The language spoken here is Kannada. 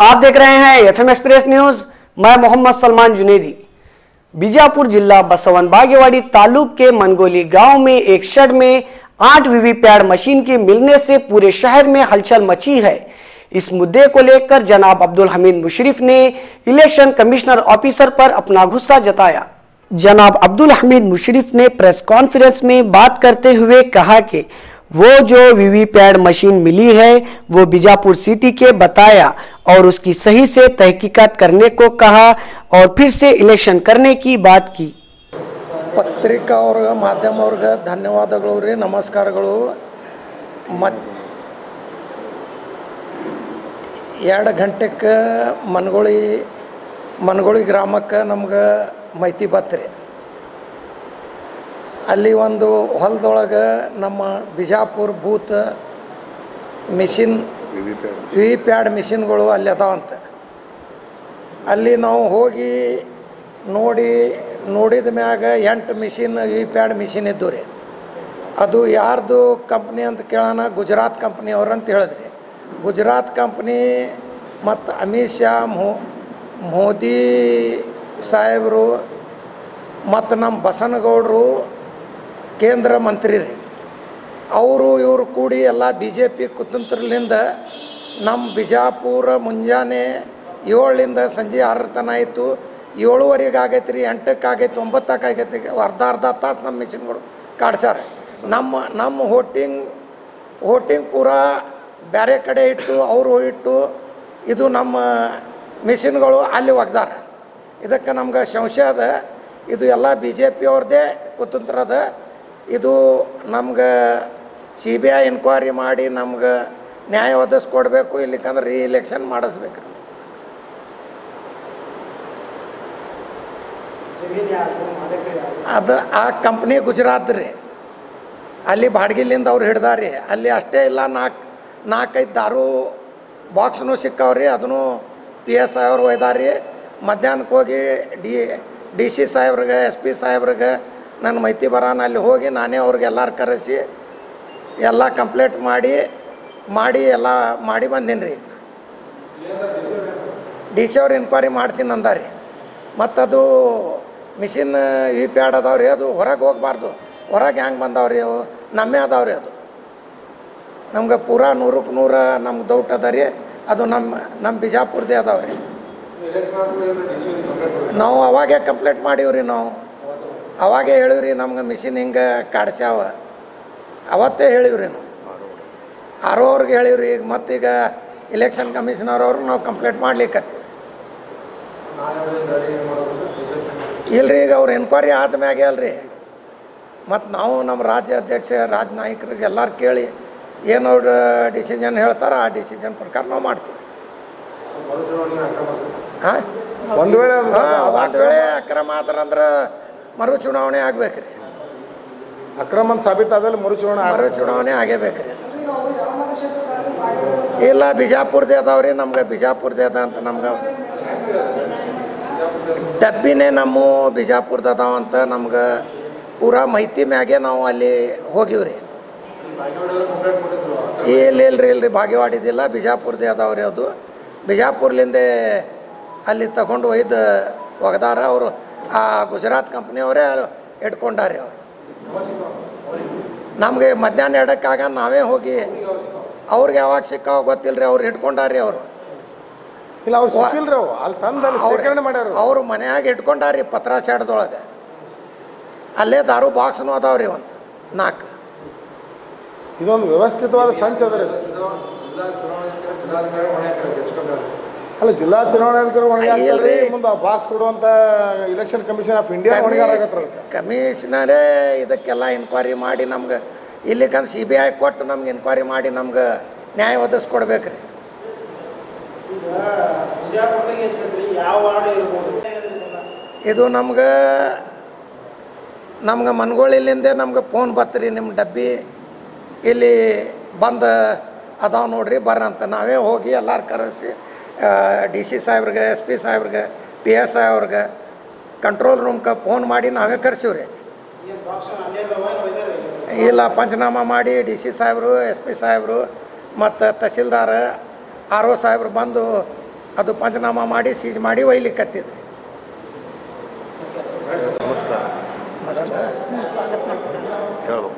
आप देख रहे हैं एफएम एक्सप्रेस न्यूज। मैं मोहम्मद सलमान जुनेदी। बीजापुर जिला बसवन बागेवाड़ी तालुक के मनगोली गांव में एक शेड में 8 वीवीपैट मशीन के मिलने से पूरे शहर में हलचल मची है। इस मुद्दे को लेकर जनाब अब्दुल हमीद मुशर्रफ ने इलेक्शन कमिश्नर ऑफिसर पर अपना गुस्सा जताया। जनाब अब्दुल हमीद मुशर्रफ ने प्रेस कॉन्फ्रेंस में बात करते हुए कहा कि वो जो वीवीपैट मशीन मिली है वो बीजापुर सिटी के बताया और उसकी सही से तहकीकात करने को कहा और फिर से इलेक्शन करने की बात की। पत्रिका और माध्यम और धन्यवादಗಳು ರೀ, ನಮಸ್ಕಾರಗಳು। ಎರಡು ಗಂಟೆಗೆ ಮನಗೋಳಿ ಗ್ರಾಮಕ್ಕೆ ನಮ್ಗೆ ಮಾಹಿತಿ ಬತ್ರಿ। ಅಲ್ಲಿ ಒಂದು ಹೊಲದೊಳಗೆ ನಮ್ಮ ಬಿಜಾಪುರ ಬೂತ್ ಮಿಷಿನ್ ವಿವಿಪ್ಯಾಡ್ ಮಿಷಿನ್ಗಳು ಅಲ್ಲಿ ಅದಾವಂತೆ। ಅಲ್ಲಿ ನಾವು ಹೋಗಿ ನೋಡಿದ ಮ್ಯಾಗ 8 ಮಿಷಿನ್ ವಿವಿಪ್ಯಾಡ್ ಮಿಷಿನ್ ಇದ್ದು ರೀ। ಅದು ಯಾರ್ದು ಕಂಪ್ನಿ ಅಂತ ಕೇಳೋಣ, ಗುಜರಾತ್ ಕಂಪ್ನಿ ಅವ್ರು ಅಂತ ಹೇಳಿದ್ರಿ। ಗುಜರಾತ್ ಕಂಪ್ನಿ ಮತ್ತು ಅಮಿತ್ ಶಾ ಮೋದಿ ಸಾಹೇಬರು ಮತ್ತು ನಮ್ಮ ಬಸನಗೌಡರು ಕೇಂದ್ರ ಮಂತ್ರಿ ರೀ, ಅವರು ಇವರು ಕೂಡಿ ಎಲ್ಲ BJP ಕುತಂತ್ರಲಿಂದ ನಮ್ಮ ಬಿಜಾಪುರ ಮುಂಜಾನೆ 7ರಿಂದ ಸಂಜೆ 6 ತನಕ ಆಯಿತು। 7:15 ಆಗೈತೆ ರೀ, 8ಕ್ಕೆ ಆಗೈತೆ, 9ಕ್ಕೆ ಆಗೈತೆ, ಅರ್ಧ ತಾಸು ನಮ್ಮ ಮಿಷಿನ್ಗಳು ಕಾಡ್ಸ್ಯಾರ। ನಮ್ಮ ಹೋಟಿಂಗ್ ಪೂರಾ ಬೇರೆ ಕಡೆ ಇಟ್ಟು ಅವರು ಇಟ್ಟು ಇದು ನಮ್ಮ ಮಿಷಿನ್ಗಳು ಅಲ್ಲಿ ಒಗ್ದಾರ। ಇದಕ್ಕೆ ನಮ್ಗೆ ಸಂಶಯ ಅದ, ಇದು ಎಲ್ಲ BJP ಅವ್ರದ್ದೇ ಕುತಂತ್ರ ಅದ। ಇದು ನಮ್ಗೆ CBI ಇನ್ಕ್ವೈರಿ ಮಾಡಿ ನಮ್ಗೆ ನ್ಯಾಯ ಒದಗಿಸ್ಕೊಡ್ಬೇಕು, ಇಲ್ಲಿಕಂದ್ರೆ ರೀ-ಇಲೆಕ್ಷನ್ ಮಾಡಿಸ್ಬೇಕು। ಅದು ಆ ಕಂಪ್ನಿ ಗುಜರಾತ್ ರೀ, ಅಲ್ಲಿ ಬಾಡ್ಗಿಲಿಂದ ಅವ್ರು ಹಿಡ್ದಾರಿ। ಅಲ್ಲಿ ಅಷ್ಟೇ ಇಲ್ಲ, 4-5 ದಾರು ಬಾಕ್ಸ್ನು ಸಿಕ್ಕಾವ್ರಿ, ಅದನ್ನು PSI ಅವ್ರು ಒಯ್ದಾರಿ। ಮಧ್ಯಾಹ್ನಕ್ಕೆ ಹೋಗಿ DC ಸಾಹೇಬ್ರಿಗೆ SP ಸಾಹೇಬ್ರಿಗೆ ನನ್ನ ಮಾಹಿತಿ ಬರೋಣ, ಅಲ್ಲಿ ಹೋಗಿ ನಾನೇ ಅವ್ರಿಗೆ ಎಲ್ಲರೂ ಕರೆಸಿ ಎಲ್ಲ ಕಂಪ್ಲೇಂಟ್ ಮಾಡಿ ಎಲ್ಲ ಮಾಡಿ ಬಂದೀನಿ ರೀ। DC ಅವ್ರು ಇನ್ಕ್ವೈರಿ ಮಾಡ್ತೀನಿ ಅಂದಾರಿ। ಮತ್ತು ಅದು ಮಿಷಿನ್ ವಿವಿಪ್ಯಾಡ್ ಅದಾವ್ರಿ, ಅದು ಹೊರಗೆ ಹೋಗಬಾರ್ದು, ಹೊರಗೆ ಹೆಂಗೆ ಬಂದಾವ್ರಿ, ಅವು ನಮ್ಮೇ ಅದಾವ್ರಿ। ಅದು ನಮ್ಗೆ ಪೂರಾ 100ಕ್ಕೆ 100 ನಮ್ಗೆ ಡೌಟ್ ಅದ ರೀ, ಅದು ನಮ್ಮ ಬಿಜಾಪುರದೇ ಅದಾವ್ರಿ। ನಾವು ಅವಾಗೇ ಕಂಪ್ಲೇಂಟ್ ಮಾಡೀವ್ರಿ, ನಾವು ಅವಾಗೇ ಹೇಳಿವ್ರಿ ನಮ್ಗೆ ಮಿಷಿನ್ ಹಿಂಗೆ ಕಾಡ್ಸ್ಯಾವ, ಅವತ್ತೇ ಹೇಳಿವ್ರಿ ನಾವು RO ಅವ್ರಿಗೆ ಹೇಳಿವ್ರಿ। ಈಗ ಮತ್ತೀಗ ಇಲೆಕ್ಷನ್ ಕಮಿಷನರ್ ಅವ್ರು ನಾವು ಕಂಪ್ಲೇಂಟ್ ಮಾಡ್ಲಿಕ್ಕತ್ತೀವಿ। ಇಲ್ರಿ, ಈಗ ಅವ್ರು ಎನ್ಕ್ವೈರಿ ಆದ್ಮ್ಯಾಗೆ ಅಲ್ರಿ, ಮತ್ತು ನಾವು ನಮ್ಮ ರಾಜ್ಯ ಅಧ್ಯಕ್ಷ ನಾಯಕರಿಗೆ ಎಲ್ಲರೂ ಕೇಳಿ ಏನವ್ರು ಡಿಸಿಷನ್ ಹೇಳ್ತಾರೆ ಆ ಡಿಸಿಷನ್ ಪ್ರಕಾರ ನಾವು ಮಾಡ್ತೀವಿ। ಹಾಂ, ಒಂದು ವೇಳೆ ಅಕ್ರಮ ಆದ್ರಂದ್ರೆ ಮರು ಚುನಾವಣೆ ಆಗ್ಬೇಕ್ರಿ। ಅಕ್ರಮ ಸಾಬೀತಾದಲ್ಲಿ ಮರು ಚುನಾವಣೆ ಆಗೇಬೇಕ್ರಿ। ಇಲ್ಲ, ಬಿಜಾಪುರದೇ ಅದಾವ್ರಿ, ನಮ್ಗೆ ಬಿಜಾಪುರದೇ ಅದ ಅಂತ ನಮ್ಗೆ ಡಬ್ಬಿನೇ ನಮ್ಮ ಬಿಜಾಪುರದ ಅದಾವಂತ ನಮ್ಗೆ ಪೂರಾ ಮಾಹಿತಿ ಮ್ಯಾಗೆ ನಾವು ಅಲ್ಲಿ ಹೋಗಿವ್ರಿ। ಇಲ್ರಿ ಬಾಗೇವಾಡಿದಿಲ್ಲ, ಬಿಜಾಪುರದೇ ಅದಾವ್ರಿ। ಅದು ಬಿಜಾಪುರ್ಲಿಂದೇ ಅಲ್ಲಿ ತಗೊಂಡು ಒಗ್ದಾರ ಅವರು, ಆ ಗುಜರಾತ್ ಕಂಪ್ನಿಯವರೇ ಇಟ್ಕೊಂಡಾರಿ। ಅವರು ನಮಗೆ ಮಧ್ಯಾಹ್ನ 2ಕ್ಕೆ ನಾವೇ ಹೋಗಿ ಅವ್ರಿಗೆ ಯಾವಾಗ ಸಿಕ್ಕಾವ ಗೊತ್ತಿಲ್ಲರಿ, ಅವ್ರು ಇಟ್ಕೊಂಡಾರಿ। ಅವರು ಇಲ್ಲ, ಅವ್ರು ಸಿಕ್ಕಿಲ್ರಿ, ಅಲ್ಲಿ ತಂದಲ್ಲಿ ಶೇಖರಣೆ ಮಾಡ್ಯಾರ, ಅವರು ಮನೆಯಾಗ ಇಟ್ಕೊಂಡಾರಿ ಪತ್ರ ಶಾಡ್ದೊಳಗೆ। ಅಲ್ಲೇ ದಾರು ಬಾಕ್ಸ್ನು ಅದಾವ್ರಿ, ಒಂದು 4। ಇದೊಂದು ವ್ಯವಸ್ಥಿತವಾದ ಸಂಚ ಅದ ರೀ। ಅಲ್ಲ, ಜಿಲ್ಲಾ ಚುನಾವಣಾಧಿಕಾರಿ ಹೊಣೆಗಾರಲ್ರಿ, ಮುಂದೆ ಬಾಕ್ಸ್ ಕೊಡುವಂಥ ಇಲೆಕ್ಷನ್ ಕಮಿಷನ್ ಆಫ್ ಇಂಡಿಯಾ ಹೊಣೆಗಾರ ಕಮಿಷನರೇ ಇದಕ್ಕೆಲ್ಲ ಇನ್ಕ್ವೈರಿ ಮಾಡಿ ನಮ್ಗೆ ಇಲ್ಲಿಕಂದ್ರೆ CBI ಕೊಟ್ಟು ನಮ್ಗೆ ಇನ್ಕ್ವೈರಿ ಮಾಡಿ ನಮ್ಗೆ ನ್ಯಾಯ ಒದಗಿಸ್ಕೊಡ್ಬೇಕ್ರಿ। ಇದು ನಮ್ಗೆ ಮನಗೋಳಿಲಿಂದೇ ನಮ್ಗೆ ಫೋನ್ ಬತ್ರಿ, ನಿಮ್ಮ ಡಬ್ಬಿ ಇಲ್ಲಿ ಬಂದು ಅದಾವ ನೋಡ್ರಿ, ಬರ್ರಂತ। ನಾವೇ ಹೋಗಿ ಎಲ್ಲರೂ ಕರೆಸಿ DC ಸಾಹೇಬ್ರಿಗೆ SP ಸಾಹೇಬ್ರಿಗೆ PSI ಅವ್ರಿಗೆ ಕಂಟ್ರೋಲ್ ರೂಮ್ಗೆ ಫೋನ್ ಮಾಡಿ ನಾವೇ ಕರೆಸಿವ್ರಿ। ಇಲ್ಲ, ಪಂಚನಾಮ ಮಾಡಿ DC ಸಾಹೇಬರು SP ಸಾಹೇಬರು ಮತ್ತು ತಹಸೀಲ್ದಾರ್ RO ಸಾಹೇಬ್ರು ಬಂದು ಅದು ಪಂಚನಾಮ ಮಾಡಿ ಸೀಜ್ ಮಾಡಿ ಒಯ್ಲಿಕ್ಕತ್ತಿದ್ರಿ. ನಮಸ್ಕಾರ. ಮೊದಲ ಹೇಳ್ಬೇಕು.